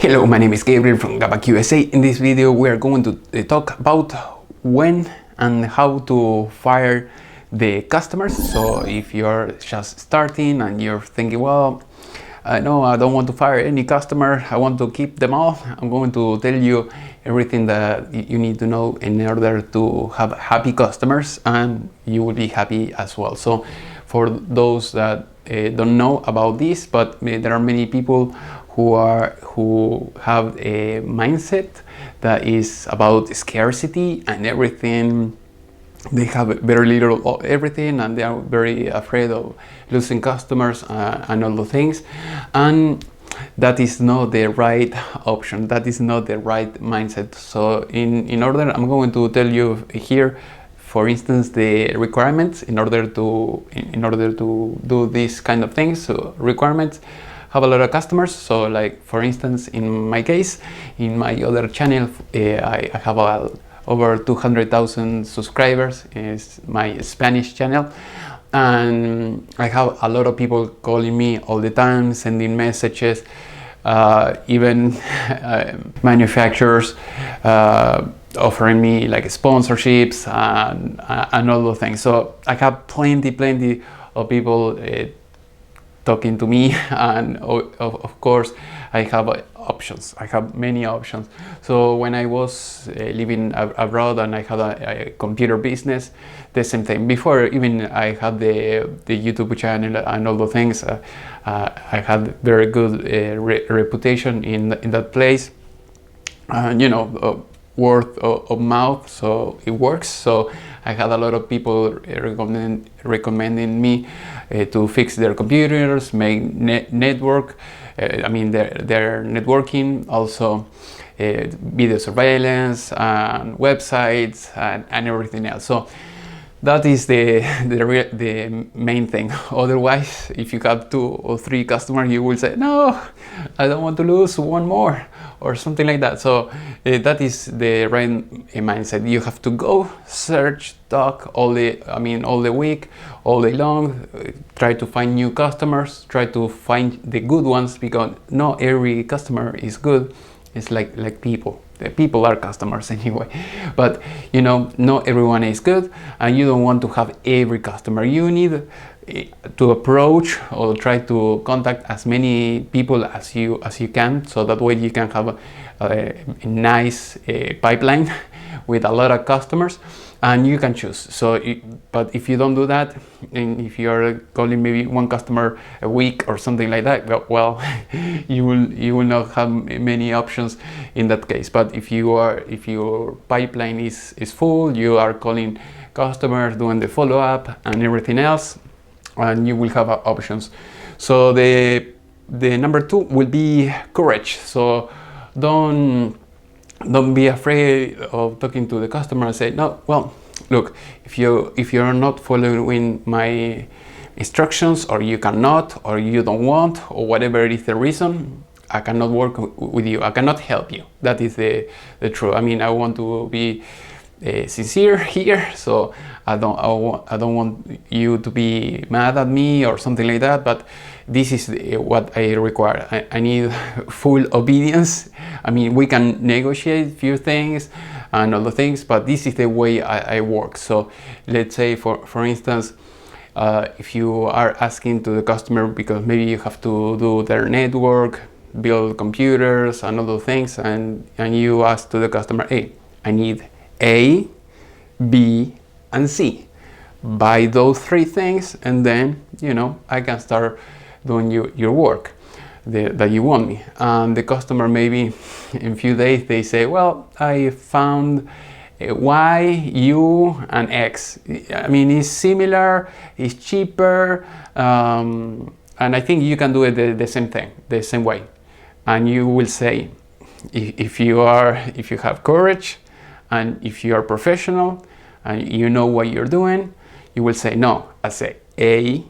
Hello, my name is Gabriel from GabakUSA. In this video we are going to talk about when and how to fire the customers. So if you're just starting and you're thinking, well, no, I don't want to fire any customer, I want to keep them all, I'm going to tell you everything that you need to know in order to have happy customers, and you will be happy as well. So for those that don't know about this, but there are many people who have a mindset that is about scarcity and everything. They have very little of everything, and they are very afraid of losing customers and all the things. And that is not the right option. That is not the right mindset. So in order, I'm going to tell you here, for instance, the requirements in order to do these kind of things. So requirements: have a lot of customers. So like, for instance, in my case, in my other channel, I have over 200,000 subscribers. It's my Spanish channel, and I have a lot of people calling me all the time, sending messages, even manufacturers offering me like sponsorships and all those things. So I have plenty of people talking to me, and of course I have options. I have many options. So when I was living abroad and I had a computer business, the same thing. Before even I had the YouTube channel and all the things, I had very good reputation in that place, and word of mouth, so it works. So I had a lot of people recommending me to fix their computers, make network. They're networking, also video surveillance and websites and everything else. So that is the main thing. Otherwise, if you have 2 or 3 customers, you will say, no, I don't want to lose one more, or something like that. So that is the right mindset. You have to go search, talk all the week, all day long, try to find new customers, try to find the good ones, because not every customer is good. It's like people. The people are customers anyway, but not everyone is good, and you don't want to have every customer. You need to approach or try to contact as many people as you can, so that way you can have a nice pipeline with a lot of customers, and you can choose. So but if you don't do that, and if you are calling maybe one customer a week or something like that, well, you will not have many options in that case. But if your pipeline is full, you are calling customers, doing the follow-up and everything else, and you will have options. So the number 2 will be courage. So don't be afraid of talking to the customer and say, no, well, look, if you're not following my instructions, or you cannot, or you don't want, or whatever is the reason, I cannot work with you. I cannot help you. That is the truth. I want to be sincere here, so I don't want you to be mad at me or something like that, but this is what I require. I need full obedience. We can negotiate a few things and other things, but this is the way I work. So let's say for instance, if you are asking to the customer because maybe you have to do their network, build computers and other things, and you ask to the customer, hey, I need A, B, and C. Buy those 3 things, and then I can start doing your work that you want me. And the customer, maybe in a few days, they say, well, I found Y, U, and X. It's similar, it's cheaper, and I think you can do it the same thing, the same way. And you will say, if you have courage, and if you are professional, and you know what you're doing, you will say, no, I say A,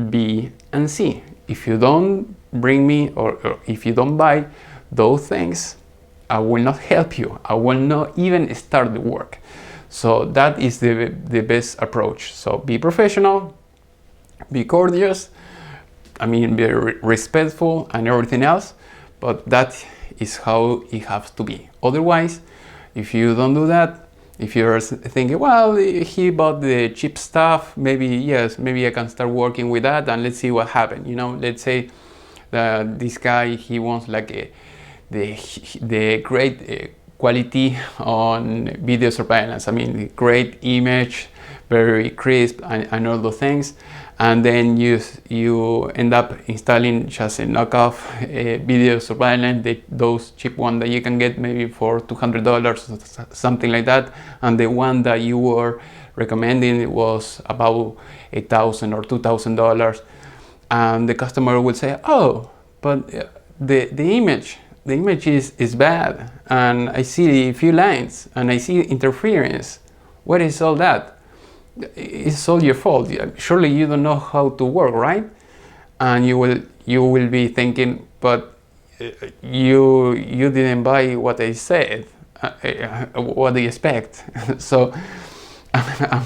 B, and C. If you don't bring me, or if you don't buy those things, I will not help you. I will not even start the work. So that is the best approach. So be professional, be courteous, be respectful and everything else, but that is how it has to be. Otherwise, if you don't do that, if you're thinking, well, he bought the cheap stuff, maybe yes, maybe I can start working with that and let's see what happens. You know, let's say that this guy, he wants like the great quality on video surveillance. I mean, great image, very crisp, and all those things. And then you end up installing just a knockoff video surveillance, those cheap one that you can get maybe for $200, something like that. And the one that you were recommending was about $1,000 or $2,000. And the customer will say, oh, but the image is bad, and I see a few lines, and I see interference. What is all that? It's all your fault. Surely you don't know how to work, right? And you will be thinking, but you didn't buy what I said. What do you expect? So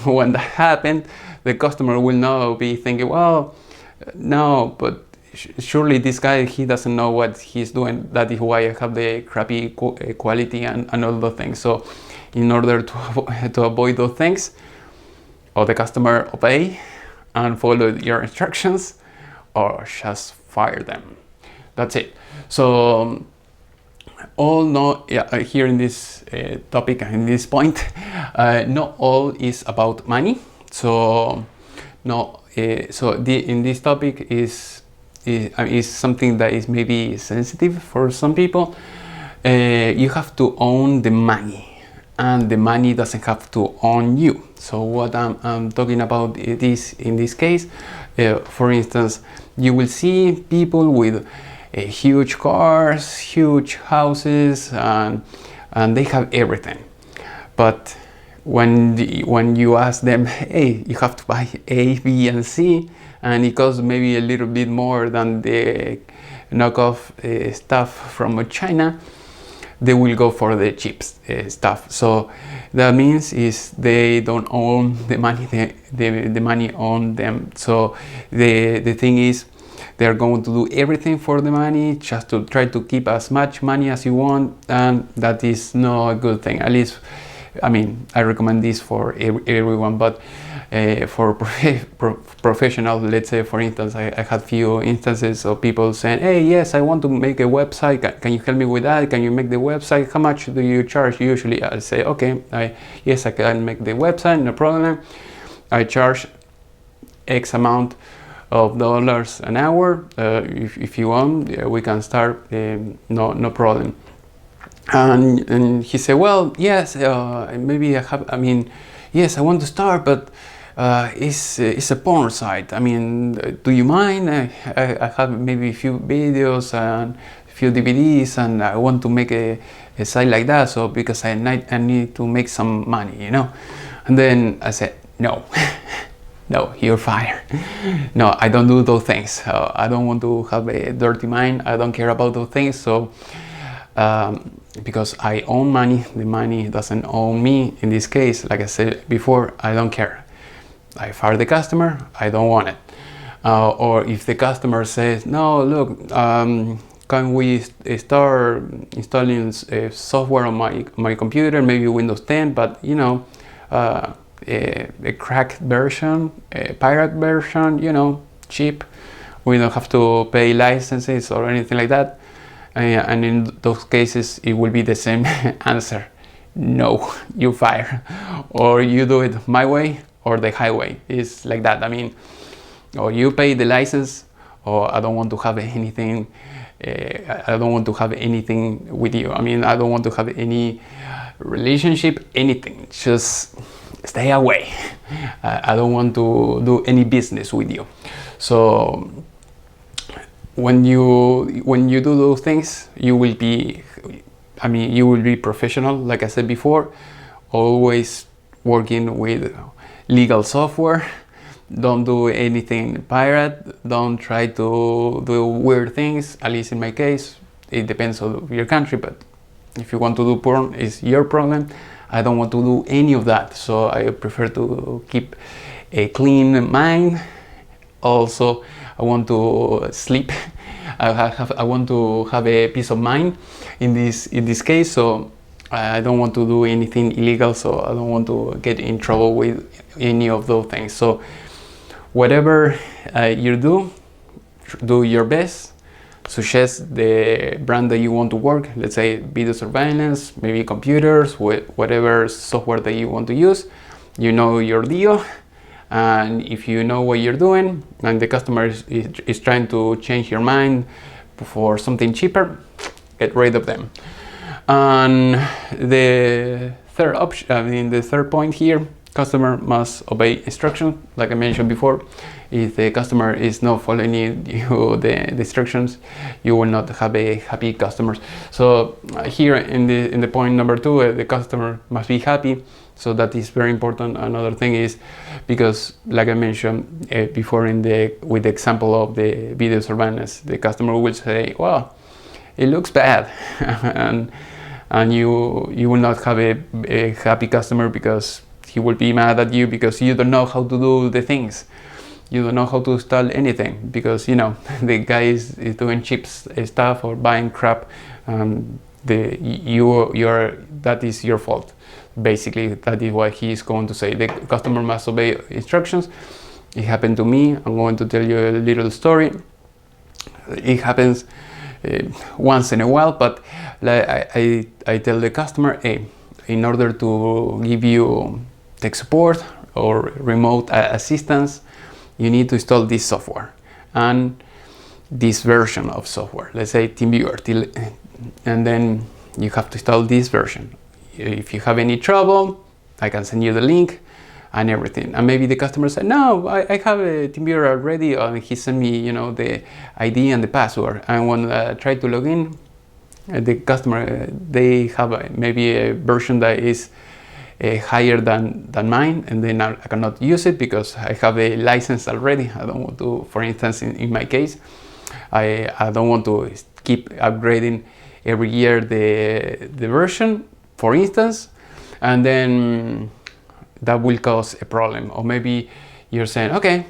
when that happened, the customer will now be thinking, well, no, but surely this guy, he doesn't know what he's doing. That is why I have the crappy quality and all those things. So in order to avoid those things, or the customer obey and follow your instructions, or just fire them. That's it. So here in this topic, in this point, not all is about money. So in this topic is something that is maybe sensitive for some people. You have to own the money, and the money doesn't have to own you. So what I'm talking about is, in this case, for instance, you will see people with huge cars, huge houses, and they have everything. But when you ask them, hey, you have to buy A, B, and C, and it costs maybe a little bit more than the knockoff stuff from China, they will go for the cheap stuff. So that means is they don't own the money, the money owns them. So the thing is, they're going to do everything for the money, just to try to keep as much money as you want, and that is not a good thing. At least, I mean, I recommend this for everyone, but for professionals, let's say, for instance, I had few instances of people saying, hey, yes, I want to make a website, can you help me with that? Can you make the website? How much do you charge usually? I'll say, okay, yes, I can make the website, no problem. I charge X amount of dollars an hour. If you want, we can start, no problem. And he said, well, yes, maybe yes, I want to start, but it's a porn site. I mean, do you mind? I have maybe a few videos and a few DVDs, and I want to make a site like that. So because I need to make some money, you know. And then I said, no, no, you're fired. No, I don't do those things. I don't want to have a dirty mind. I don't care about those things. So because I own money, the money doesn't own me. In this case, like I said before, I don't care. I fire the customer, I don't want it. Or if the customer says, no, look, can we start installing software on my computer, maybe Windows 10, but you know, a cracked version, a pirate version, you know, cheap. We don't have to pay licenses or anything like that. And in those cases, it will be the same answer. No, you fire. Or you do it my way or the highway. It's like that. I mean, or you pay the license, or I don't want to have anything. I don't want to have anything with you. I mean, I don't want to have any relationship, anything. Just stay away. I don't want to do any business with you. So when you do those things, you will be, you will be professional, like I said before, always working with legal software. Don't do anything pirate. Don't try to do weird things. At least in my case, it depends on your country, but if you want to do porn, it's your problem. I don't want to do any of that, so I prefer to keep a clean mind. Also, I want to sleep. I want to have a peace of mind in this case, so I don't want to do anything illegal, so I don't want to get in trouble with any of those things. So whatever you do your best. Suggest the brand that you want to work, let's say video surveillance, maybe computers, whatever software that you want to use. You know your deal, and if you know what you're doing and the customer is trying to change your mind for something cheaper, get rid of them. And the third option, the third point here, customer must obey instructions. Like I mentioned before, if the customer is not following you the instructions, you will not have a happy customers. So here in the point number 2, the customer must be happy. So that is very important. Another thing is, because like I mentioned before with the example of the video surveillance, the customer will say, well, it looks bad, and you will not have a happy customer, because he will be mad at you because you don't know how to do the things. You don't know how to install anything, because you know the guy is doing cheap stuff or buying crap. That is your fault. Basically, that is what he is going to say. The customer must obey instructions. It happened to me. I'm going to tell you a little story. It happens once in a while, but I tell the customer, hey, in order to give you tech support or remote assistance, you need to install this software and this version of software, let's say TeamViewer, and then you have to install this version. If you have any trouble, I can send you the link and everything. And maybe the customer said, no, I have a TeamViewer already, and he sent me, you know, the ID and the password. And when I try to log in, the customer, they have maybe a version that is higher than mine, and then I cannot use it because I have a license already. I don't want to, for instance, in my case, I don't want to keep upgrading every year the version, for instance, and then that will cause a problem. Or maybe you're saying, okay,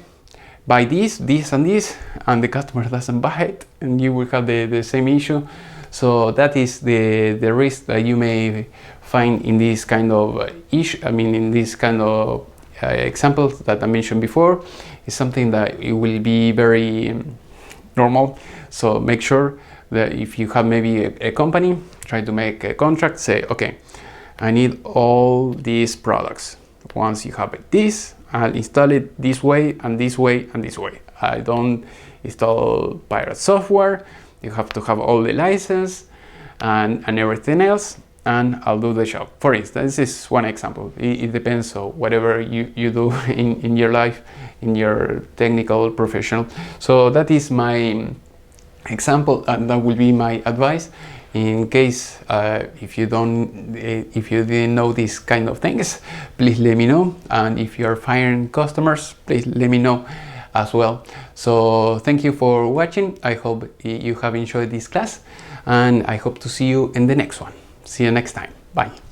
buy this, and this, and the customer doesn't buy it, and you will have the same issue. So that is the risk that you may find in this kind of issue. I mean, in this kind of examples that I mentioned before, is something that it will be very normal. So make sure that if you have maybe a company, try to make a contract, say, okay, I need all these products. Once you have this, I'll install it this way and this way and this way. I don't install pirate software. You have to have all the license and everything else, and I'll do the job. For instance, this is one example. It depends on whatever you do in your life, in your technical professional. So that is my example, and that will be my advice. In case if you didn't know these kind of things, please let me know. And if you are firing customers, please let me know as well. So thank you for watching. I hope you have enjoyed this class, and I hope to see you in the next one. See you next time. Bye.